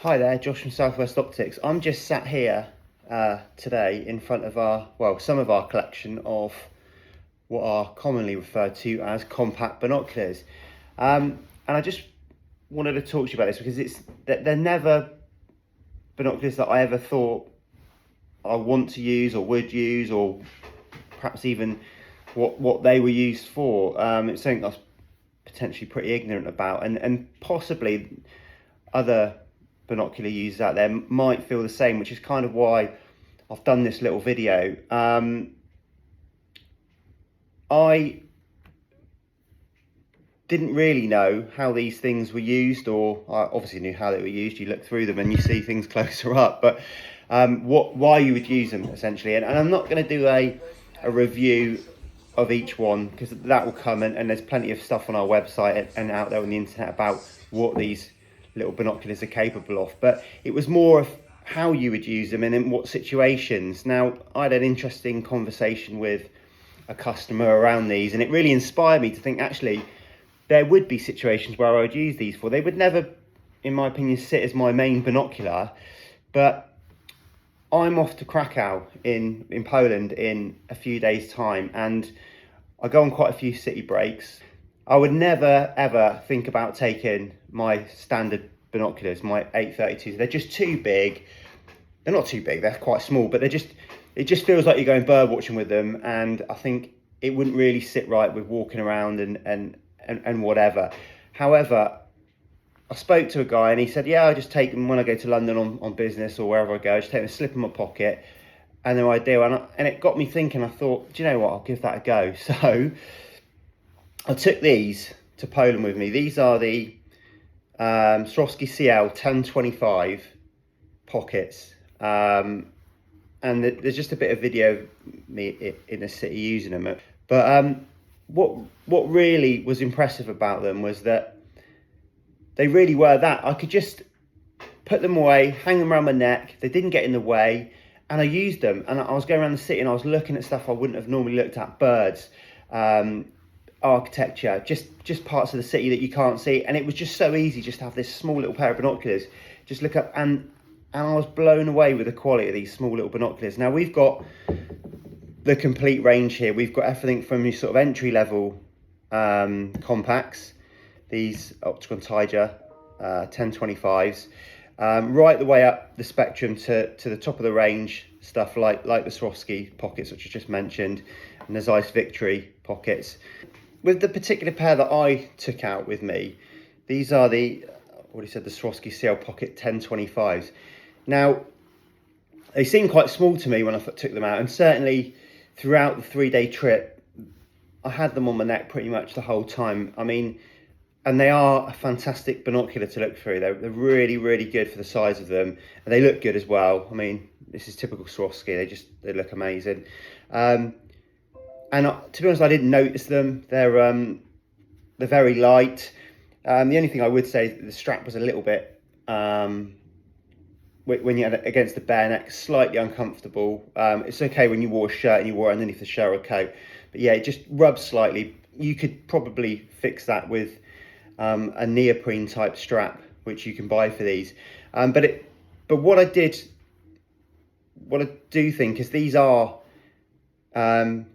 Hi there, Josh from Southwest Optics. I'm just sat here today in front of some of our collection of what are commonly referred to as compact binoculars. And I just wanted to talk to you about this because they're never binoculars that I ever thought I want to use or would use, or perhaps even what they were used for. It's something I was potentially pretty ignorant about, and possibly other binocular users out there might feel the same, which is kind of why I've done this little video. I didn't really know how these things were used, or I obviously knew how they were used. You look through them and you see things closer up, but why you would use them essentially. And I'm not going to do a review of each one because that will come, and there's plenty of stuff on our website and out there on the internet about what these little binoculars are capable of, but it was more of how you would use them and in what situations. Now, I had an interesting conversation with a customer around these, and it really inspired me to think actually there would be situations where I would use these for. They would never, in my opinion, sit as my main binocular, but I'm off to Krakow in Poland in a few days' time, and I go on quite a few city breaks. I would never ever think about taking my standard binoculars, my 832s. They're just too big. They're not too big, they're quite small, but it just feels like you're going bird watching with them, and I think it wouldn't really sit right with walking around and whatever. However, I spoke to a guy and he said, yeah, I just take them when I go to London on business or wherever I go. I just take them, slip in my pocket, and they're ideal. And it got me thinking. I thought, do you know what, I'll give that a go. So I took these to Poland with me. These are the Swarovski CL 1025 pockets, and there's just a bit of video of me in the city using them. But what really was impressive about them was that they really were that. I could just put them away, hang them around my neck. They didn't get in the way, and I used them. And I was going around the city and I was looking at stuff I wouldn't have normally looked at: birds, architecture, just parts of the city that you can't see. And it was just so easy just to have this small little pair of binoculars, just look up, and I was blown away with the quality of these small little binoculars. Now, we've got the complete range here. We've got everything from your sort of entry level compacts, these Optical Tiger 1025s, right the way up the spectrum to the top of the range stuff like the Swarovski pockets, which I just mentioned, and the Zeiss Victory pockets. With the particular pair that I took out with me, these are the Swarovski CL Pocket 1025s. Now, they seem quite small to me when I took them out, and certainly throughout the 3-day trip, I had them on my neck pretty much the whole time. I mean, and they are a fantastic binocular to look through. They're really, really good for the size of them, and they look good as well. I mean, this is typical Swarovski. They look amazing. And to be honest, I didn't notice them. They're very light. The only thing I would say is the strap was a little bit, when you had it against the bare neck, slightly uncomfortable. It's okay when you wore a shirt and you wore it underneath the shirt or coat, but yeah, it just rubs slightly. You could probably fix that with a neoprene type strap, which you can buy for these. But what I do think is these are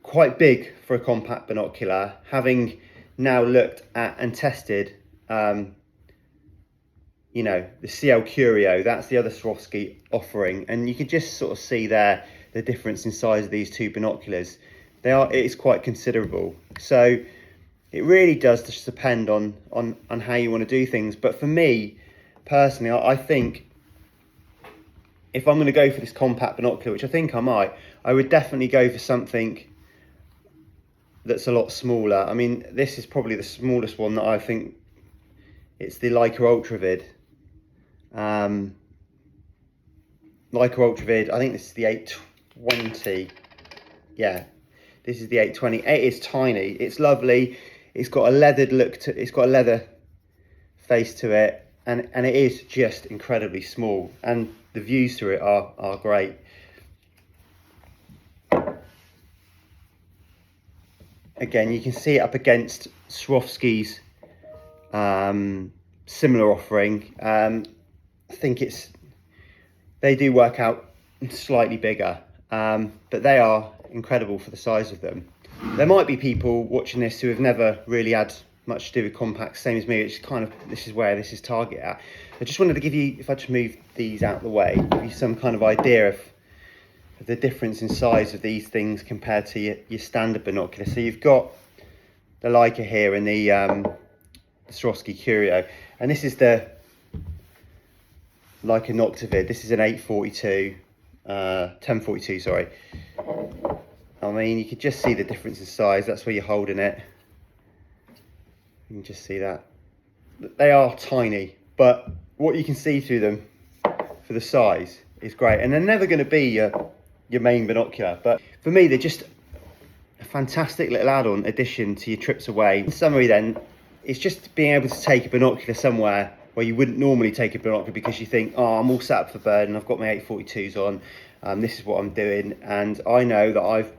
quite big for a compact binocular, having now looked at and tested the CL Curio. That's the other Swarovski offering, and you can just sort of see there the difference in size of these two binoculars. It is quite considerable. So it really does just depend on how you want to do things. But for me personally, I think if I'm going to go for this compact binocular, which I think I might, I would definitely go for something that's a lot smaller. I mean, this is probably the smallest one that I think. It's the Leica Ultravid. Leica Ultravid, I think this is the 820. Yeah, this is the 820. It is tiny. It's lovely. It's got a leathered look to. It's got a leather face to it, and it is just incredibly small. And the views through it are great. Again, you can see it up against Swarovski's similar offering. I think they do work out slightly bigger, but they are incredible for the size of them. There might be people watching this who have never really had much to do with compacts, same as me. It's kind of, this is where this is target at. I just wanted to give you, if I just move these out of the way, give you some kind of idea of the difference in size of these things compared to your standard binocular. So you've got the Leica here and the Swarovski Curio, and this is the Leica Noctivid. This is an 842, 1042, sorry. I mean, you could just see the difference in size. That's where you're holding it. You can just see that. They are tiny, but what you can see through them for the size is great. And they're never going to be your main binocular, but for me, they're just a fantastic little add-on addition to your trips away. In summary then, it's just being able to take a binocular somewhere where you wouldn't normally take a binocular because you think, oh, I'm all set up for bird and I've got my 842s on, this is what I'm doing. And I know that I've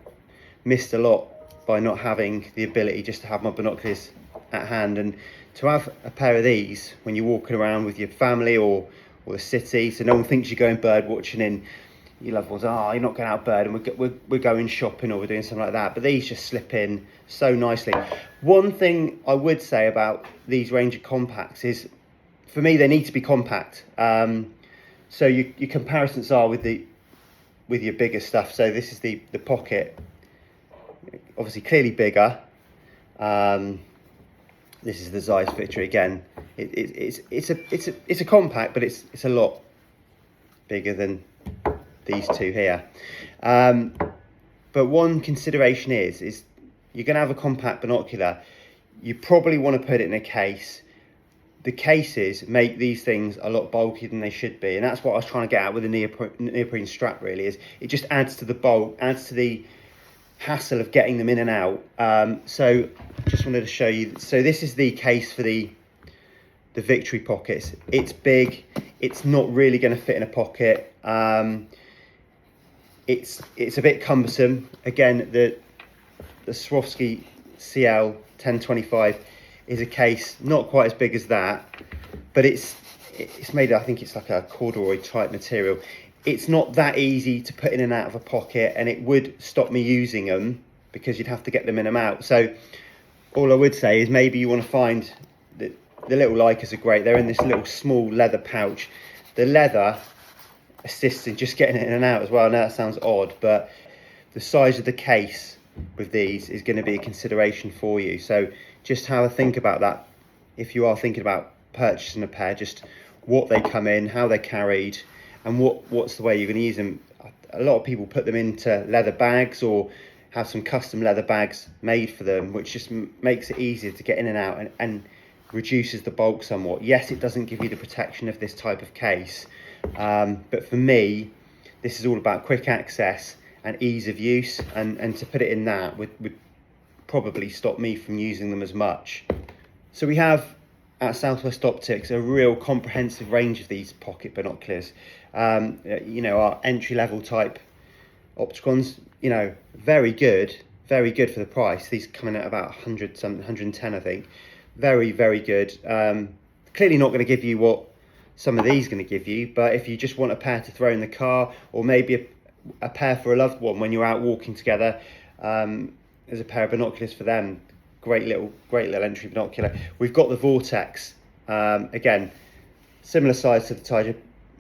missed a lot by not having the ability just to have my binoculars at hand, and to have a pair of these when you're walking around with your family or the city, so no one thinks you're going bird watching in. Your loved ones, oh, you're not going out bird, and we're going shopping or we're doing something like that. But these just slip in so nicely. One thing I would say about these range of compacts is, for me, they need to be compact. So your comparisons are with your bigger stuff. So this is the Pocket, obviously clearly bigger. This is the Zeiss Victory again. It's a compact, but it's a lot bigger than these two here. But one consideration is you're going to have a compact binocular. You probably want to put it in a case. The cases make these things a lot bulkier than they should be, and that's what I was trying to get at with the neoprene strap. Really, is it just adds to the bulk, adds to the hassle of getting them in and out. So just wanted to show you. So this is the case for the Victory Pockets. It's big. It's not really going to fit in a pocket. It's a bit cumbersome. Again, the Swarovski CL 1025 is a case not quite as big as that, but it's made, I think it's like a corduroy type material. It's not that easy to put in and out of a pocket, and it would stop me using them because you'd have to get them in and out. So all I would say is maybe you want to find that the little Leicas are great. They're in this little small leather pouch. The leather assists in just getting it in and out as well. I know that sounds odd, but the size of the case with these is going to be a consideration for you. So just have a think about that if you are thinking about purchasing a pair, just what they come in, how they're carried, and what's the way you're going to use them. A lot of people put them into leather bags or have some custom leather bags made for them, which just makes it easier to get in and out and reduces the bulk somewhat. Yes, it doesn't give you the protection of this type of case, but for me, this is all about quick access and ease of use, and to put it in that would probably stop me from using them as much. So we have at Southwest Optics a real comprehensive range of these pocket binoculars. Our entry-level type opticons, very good for the price. These coming at about 100 something, 110 I think. Very, very good. Clearly not going to give you what some of these are going to give you, but if you just want a pair to throw in the car, or maybe a pair for a loved one when you're out walking together, there's a pair of binoculars for them. Great little entry binocular. We've got the Vortex, again, similar size to the Tiger,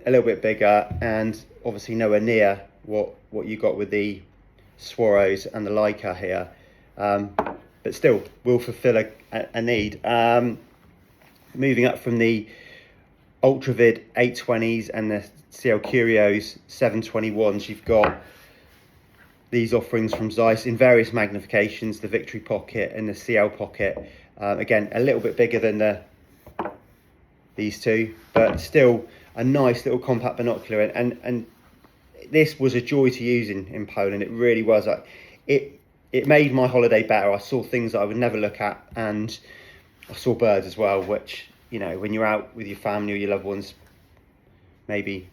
a little bit bigger, and obviously nowhere near what you got with the Swaros and the Leica here, but still will fulfill a need. Moving up from the Ultravid 820s and the CL Curios 721s, you've got these offerings from Zeiss in various magnifications, the Victory Pocket and the CL Pocket. Again, a little bit bigger than these two, but still a nice little compact binocular. And this was a joy to use in Poland. It really was. It made my holiday better. I saw things that I would never look at, and I saw birds as well, which, when you're out with your family or your loved ones, maybe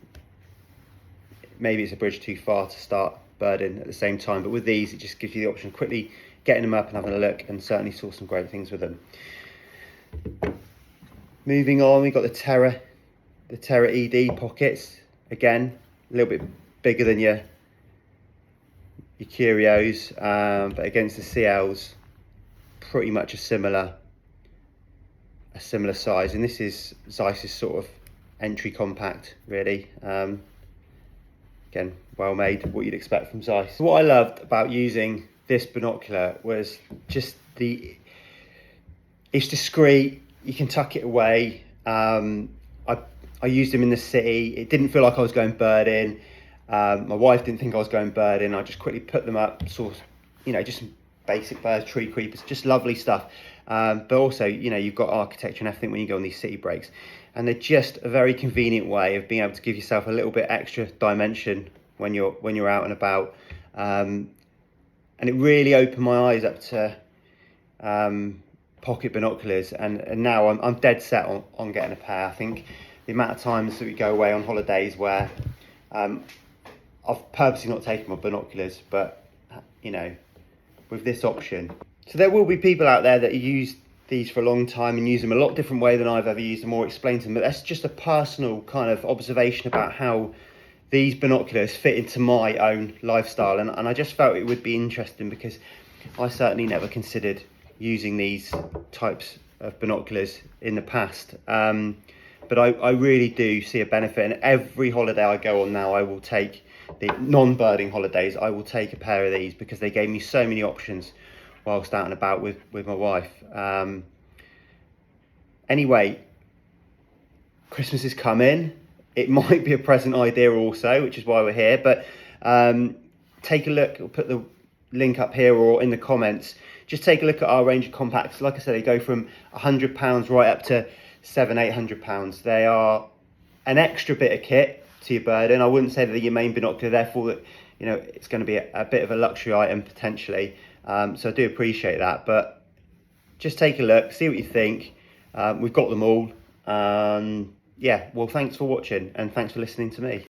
it's a bridge too far to start birding at the same time. But with these, it just gives you the option of quickly getting them up and having a look, and certainly saw some great things with them. Moving on, we've got the the Terra ED pockets, again, a little bit bigger than your Curios, but against the CLs, pretty much a similar size. And this is Zeiss's sort of entry compact, really. Again, well made, what you'd expect from Zeiss. What I loved about using this binocular was just it's discreet, you can tuck it away. I used them in the city. It didn't feel like I was going birding. My wife didn't think I was going birding. I just quickly put them up, sort of, just some basic birds, tree creepers, just lovely stuff. But also, you've got architecture and everything when you go on these city breaks. And they're just a very convenient way of being able to give yourself a little bit extra dimension when you're out and about. And it really opened my eyes up to pocket binoculars, and now I'm dead set on getting a pair. I think the amount of times that we go away on holidays where I've purposely not taken my binoculars, but with this option. So there will be people out there that use these for a long time and use them a lot different way than I've ever used them or explained to them, but that's just a personal kind of observation about how these binoculars fit into my own lifestyle, and I just felt it would be interesting because I certainly never considered using these types of binoculars in the past, but I really do see a benefit, and every holiday I go on now, I will take the non-birding holidays, I will take a pair of these because they gave me so many options whilst out and about with my wife. Anyway, Christmas is coming. It might be a present idea also, which is why we're here, but take a look. I'll put the link up here or in the comments. Just take a look at our range of compacts. Like I said, they go from £100 right up to £700-800. They are an extra bit of kit to your birding. I wouldn't say that they're your main binocular, therefore that it's going to be a bit of a luxury item potentially. So I do appreciate that, but just take a look, see what you think. We've got them all. Yeah, well, thanks for watching and thanks for listening to me.